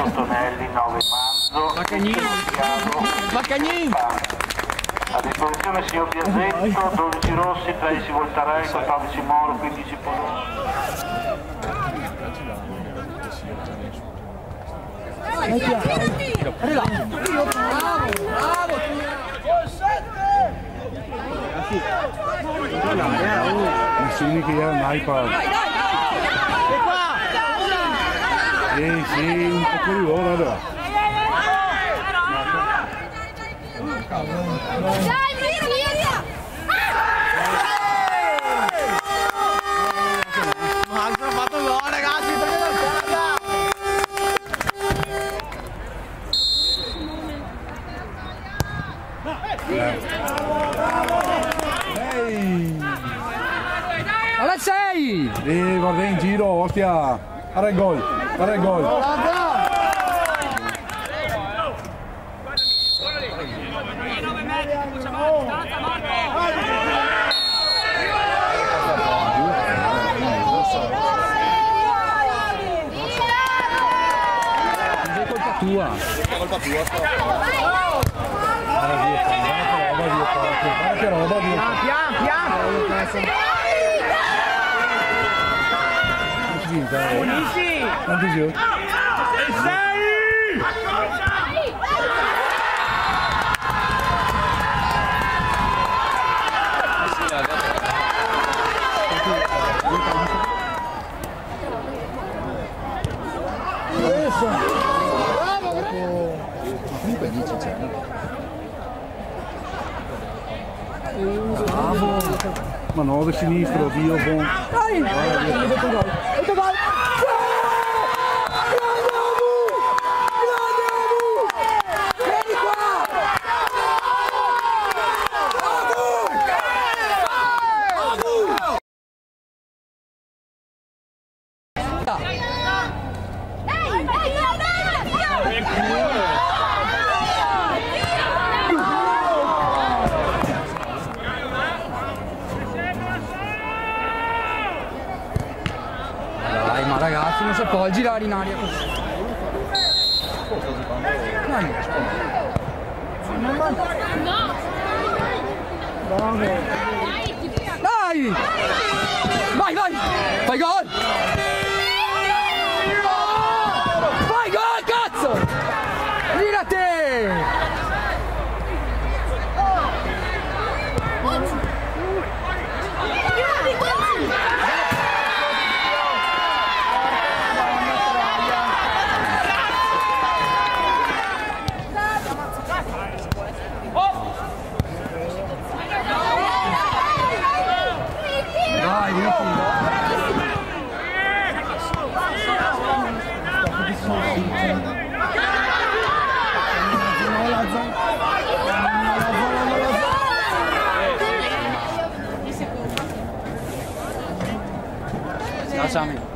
Tonelli, 9 Manzo, Baccagnin. a disposizione signor Biasetto, 12 Rossi, 13 Voltarei, 14 Moro, 15 Poloni. Nessuno che era un iPad. Sì, un po' di ora allora. Ma ha fatto un gol, ragazzi, Alessei! Guarda in giro, ostia! Guarda il gol! Guarda il gol! Tua! Colpa tua, che roba, piano! Buonissimi! Quanti giochi? Ma no, da sinistro, Dio buon. Dai! Dai, ma ragazzi, non si può girare in aria così. Dai! Vai, vai! Fai gol! Fai gol, cazzo! Girate! Dai, vieni qui. Ciao, Sami.